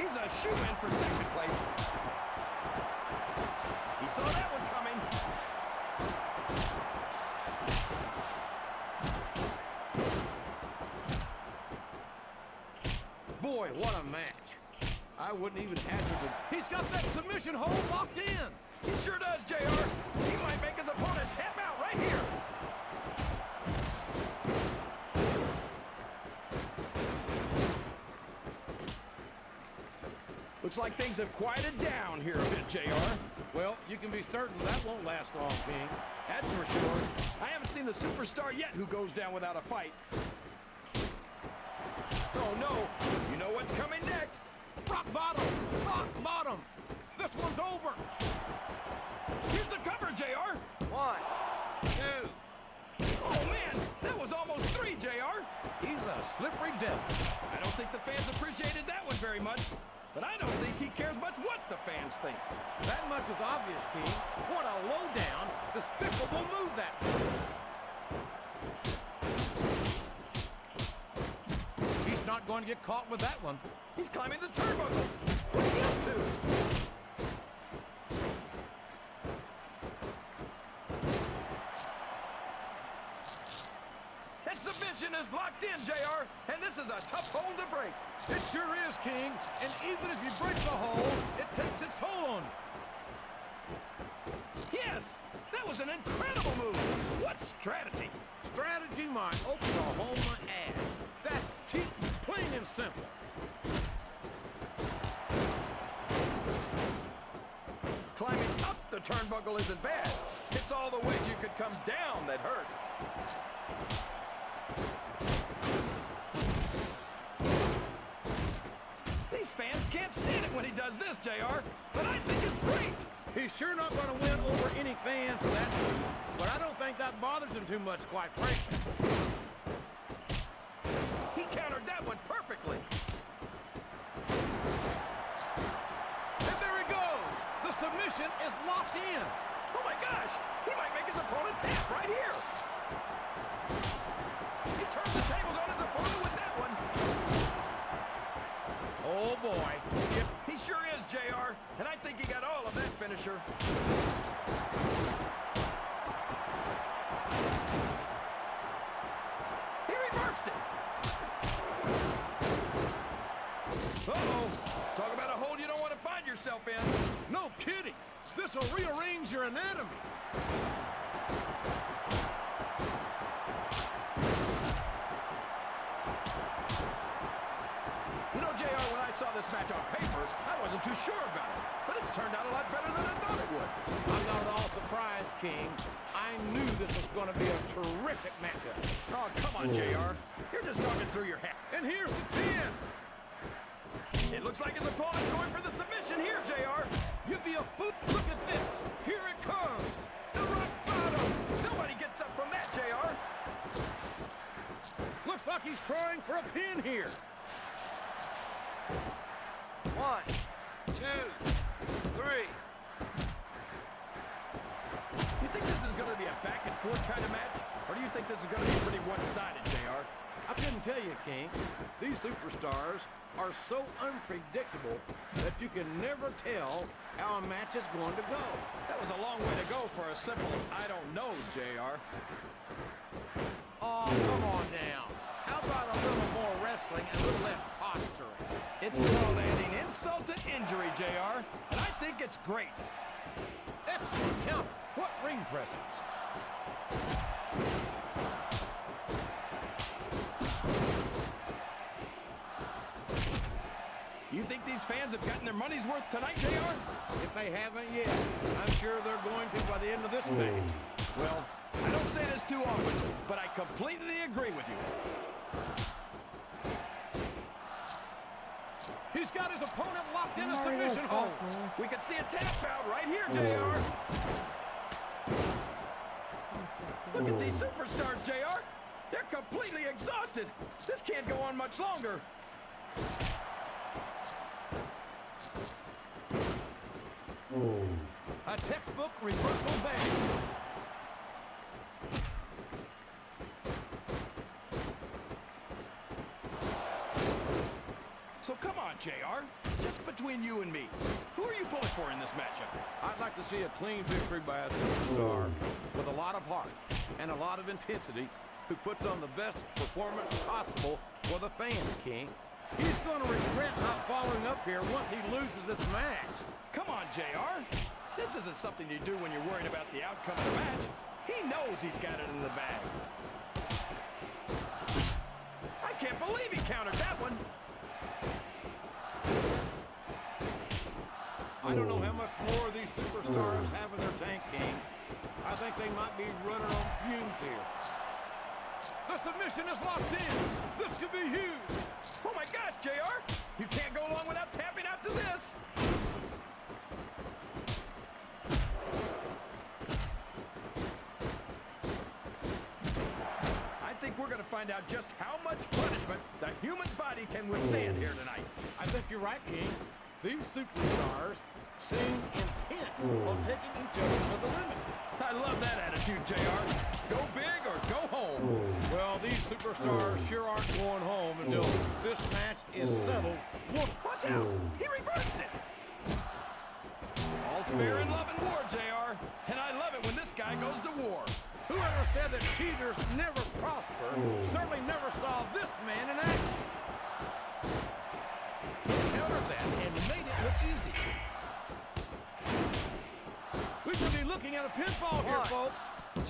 He's a shoe-in for second place. He saw that one coming. Boy, what a match. I wouldn't even hazard it. He's got that submission hold locked in. He sure does, JR. He might make his opponent tap out right here. Looks like things have quieted down here a bit, JR. Well, you can be certain that won't last long, King. That's for sure. I haven't seen the superstar yet who goes down without a fight. Oh, no. You know what's coming next. Rock bottom! Rock bottom! This one's over! Here's the cover, JR. 1, 2. Oh, man. That was almost 3, JR. He's a slippery devil. I don't think the fans appreciated that one very much. But I don't think he cares much what the fans think. That much is obvious, King. What a low-down, despicable move that was. He's not going to get caught with that one. He's climbing the turnbuckle. What's he up to? That submission is locked in, JR, and this is a tough hold to break. It sure is, King. And even if you break the hold, it takes its toll on you. Yes, that was an incredible move. What strategy? Strategy might open a hole in my ass. That's cheap, plain and simple. Climbing up the turnbuckle isn't bad. It's all the ways you could come down that hurt. These fans can't stand it when he does this, JR, but I think it's great. He's sure not going to win over any fan for that move, but I don't think that bothers him too much, quite frankly. He countered that one perfectly. And there he goes. The submission is locked in. Oh my gosh, he might make his opponent tap right here. He turned the tables on his opponent with that one. Oh boy. He sure is, JR, and I think he got all of that finisher. He reversed it. Uh-oh. Talk about a hole you don't want to find yourself in. No kidding. This'll rearrange your anatomy. You know, JR, when I saw this match on paper, I wasn't too sure about it. But it's turned out a lot better than I thought it would. I'm not at all surprised, King. I knew this was going to be a terrific matchup. Oh, come on, JR. You're just talking through your hat. And here's the pin. It looks like his opponent's going for the submission here, JR. You'd be a fool. Look at this. Here it comes. The rock bottom. Nobody gets up from that, JR. Looks like he's trying for a pin here. 1, 2, 3. You think this is going to be a back-and-forth kind of match? Or do you think this is going to be pretty one-sided, JR? I couldn't tell you, King. These superstars are so unpredictable that you can never tell how a match is going to go. That was a long way to go for a simple, I don't know, JR. Oh, come on now. How about a little more wrestling and a little less posturing? It's called adding insult to injury, JR, and I think it's great. Excellent counter. What ring presence. You think these fans have gotten their money's worth tonight, JR? If they haven't yet, I'm sure they're going to by the end of this match. Well, I don't say this too often, but I completely agree with you. He's got his opponent locked in a submission hold. We can see a tap out right here, JR. Look at these superstars, JR. They're completely exhausted. This can't go on much longer. A textbook reversal there. So come on, JR. Just between you and me. Who are you pulling for in this matchup? I'd like to see a clean victory by a superstar with a lot of heart and a lot of intensity, who puts on the best performance possible for the fans, King. He's going to regret not following up here once he loses this match. Come on, JR. This isn't something you do when you're worried about the outcome of the match. He knows he's got it in the bag. I can't believe he countered that one. I don't know how much more these superstars have in their tank, King. I think they might be running on fumes here. The submission is locked in. This could be huge. Oh my gosh, JR! You can't go long without tapping out to this. I think we're going to find out just how much punishment the human body can withstand here tonight. I think you're right, King. These superstars seem intent on taking each other to the limit. I love that attitude, JR. Go big or go home. Well, these superstars sure aren't going home until this match is settled. Watch out! He reversed it! All's fair in love and war, JR. And I love it when this guy goes to war. Whoever said that cheaters never prosper certainly never saw this man in action. He countered that and made it look easy. We could be looking at a pinfall here, folks. 2,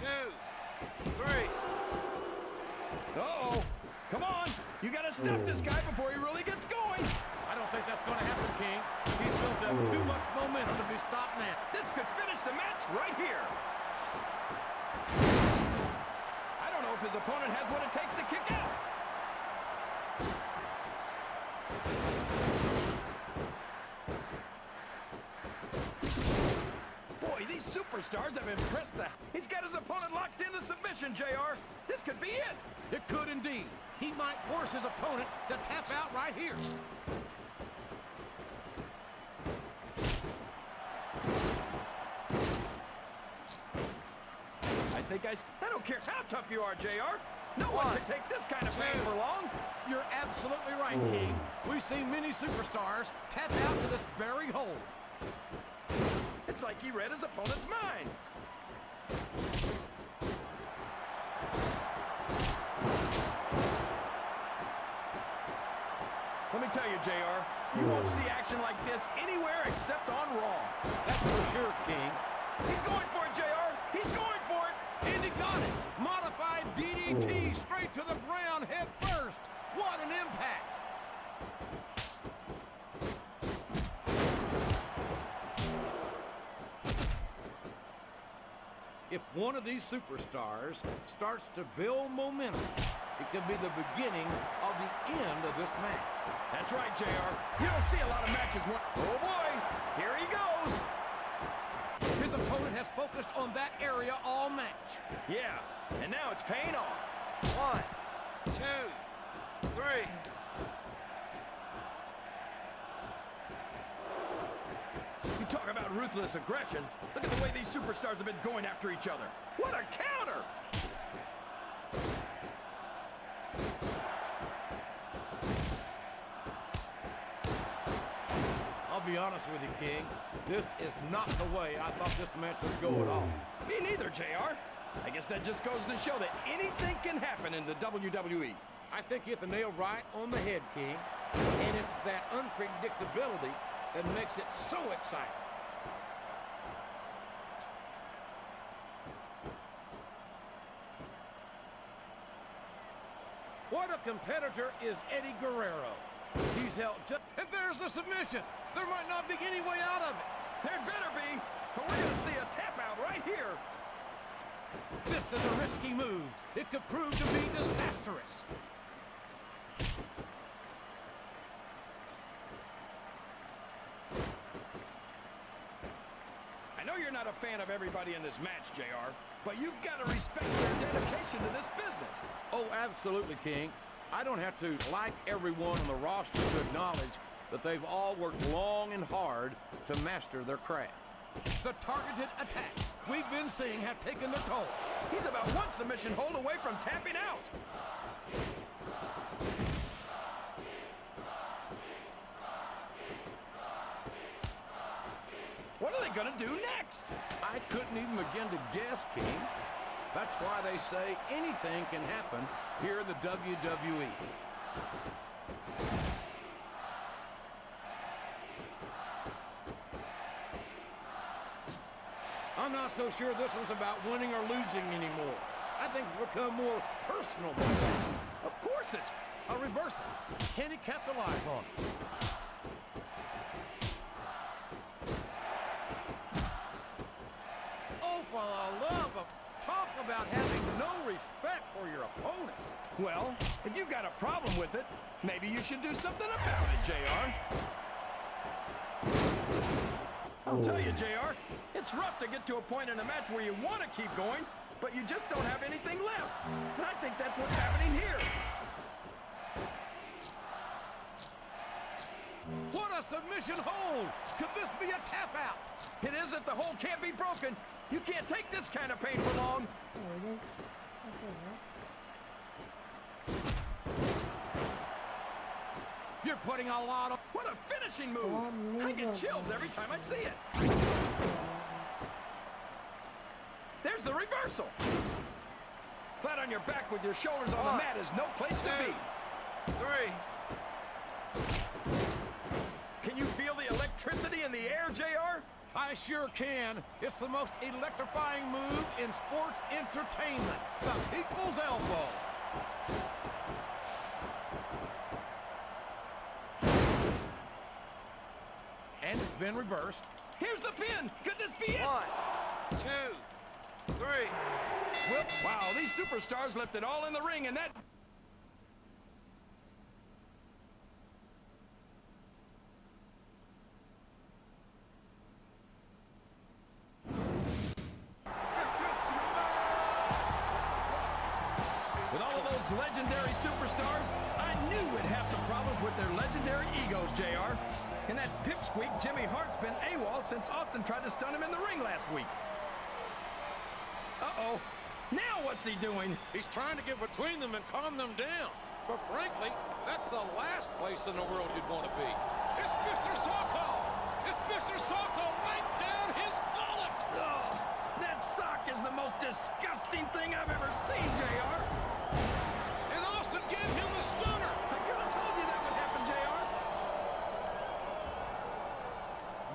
3. Uh-oh. Come on. You got to stop this guy before he really gets going. I don't think that's going to happen, King. He's built up too much momentum to be stopped now. This could finish the match right here. I don't know if his opponent has what it takes to kick out. Boy, these superstars have impressed the... He's got his opponent locked into submission, JR. This could be it. It could indeed. He might force his opponent to tap out right here. I don't care how tough you are, JR. No one can take this kind of pain for long. You're absolutely right, King. We've seen many superstars tap out to this very hold. It's like he read his opponent's mind. Let me tell you, JR, you won't see action like this anywhere except on Raw. That's for sure, King. He's going for it, JR. He's going for it. And he got it. Modified DDT straight to the ground head first. What an impact. If one of these superstars starts to build momentum, it could be the beginning of the end of this match. That's right, JR. You don't see a lot of matches when... Oh, boy. Here he goes. His opponent has focused on that area all match. Yeah, and now it's paying off. 1, 2, 3. You talk about ruthless aggression. Look at the way these superstars have been going after each other. What a counter! I'll be honest with you, King. This is not the way I thought this match would go at all. Me neither, JR. I guess that just goes to show that anything can happen in the WWE. I think you hit the nail right on the head, King. And it's that unpredictability that makes it so exciting. What a competitor is Eddie Guerrero. He's held just... And there's the submission. There might not be any way out of it. There better be, but we're going to see a tap out right here. This is a risky move. It could prove to be disastrous. I know you're not a fan of everybody in this match, JR, but you've got to respect their dedication to this business. Oh, absolutely, King. I don't have to like everyone on the roster to acknowledge that they've all worked long and hard to master their craft. The targeted attacks we've been seeing have taken their toll. He's about one submission hold away from tapping out. What are they gonna do next? I couldn't even begin to guess, King. That's why they say anything can happen here in the WWE. I'm not so sure this one's about winning or losing anymore. I think it's become more personal than that. Of course it's... A reversal. Can he capitalize on it? Oh, for the love of... Talk about having no respect for your opponent. Well, if you've got a problem with it, maybe you should do something about it, JR. I'll tell you, JR, it's rough to get to a point in a match where you want to keep going, but you just don't have anything left. And I think that's what's happening here. What a submission hold! Could this be a tap out? It isn't. The hold can't be broken. You can't take this kind of pain for long. You're putting a lot of... What a finishing move! I get chills every time I see it. There's the reversal. Flat on your back with your shoulders on the mat is no place to be. 3. Can you feel the electricity in the air, JR? I sure can. It's the most electrifying move in sports entertainment. The people's elbow. And it's been reversed. Here's the pin. Could this be it? 1, 2, 3. Well, wow, these superstars left it all in the ring, and that... With all of those legendary superstars, I knew we'd have some problems with their legendary egos, JR. And that pipsqueak Jimmy Hart's been AWOL since Austin tried to stun him in the ring last week. Uh-oh. Now what's he doing? He's trying to get between them and calm them down. But frankly, that's the last place in the world you'd want to be. It's Mr. Socko! It's Mr. Socko right down his gullet! Oh, that sock is the most disgusting thing I've ever seen, JR. And Austin gave him the stunner! I could have told you that would happen, JR.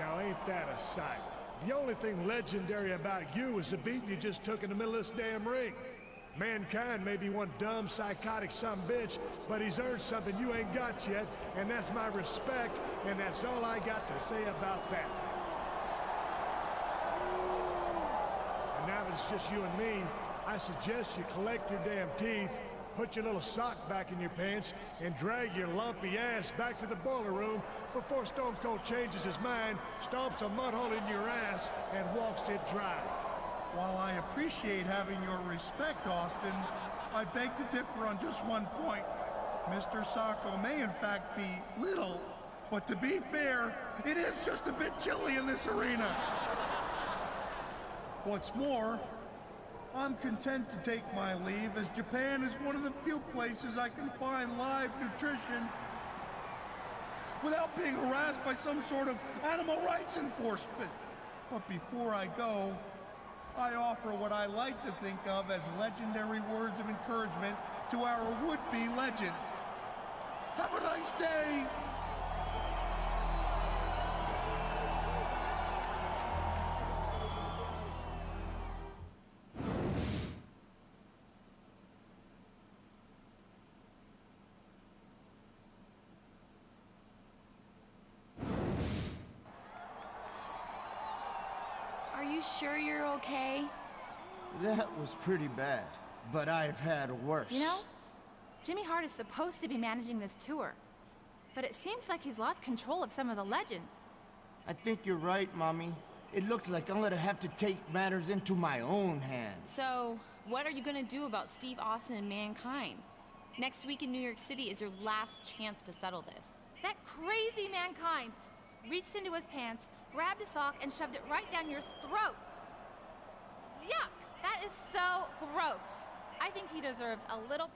Now ain't that a sight? The only thing legendary about you is the beating you just took in the middle of this damn ring. Mankind may be one dumb, psychotic sumbitch, but he's earned something you ain't got yet, and that's my respect, and that's all I got to say about that. And now that it's just you and me, I suggest you collect your damn teeth, put your little sock back in your pants, and drag your lumpy ass back to the boiler room before Stone Cold changes his mind, stomps a mud hole in your ass, and walks it dry. While I appreciate having your respect, Austin, I beg to differ on just one point. Mr. Socko may in fact be little, but to be fair, it is just a bit chilly in this arena. What's more, I'm content to take my leave, as Japan is one of the few places I can find live nutrition without being harassed by some sort of animal rights enforcement. But before I go, I offer what I like to think of as legendary words of encouragement to our would-be legend. Have a nice day! Are you sure you're okay? That was pretty bad, but I've had worse. You know, Jimmy Hart is supposed to be managing this tour, but it seems like he's lost control of some of the legends. I think you're right, Mommy. It looks like I'm gonna have to take matters into my own hands. So, what are you gonna do about Steve Austin and Mankind? Next week in New York City is your last chance to settle this. That crazy Mankind reached into his pants, grabbed a sock, and shoved it right down your throat. Yuck! That is so gross. I think he deserves a little...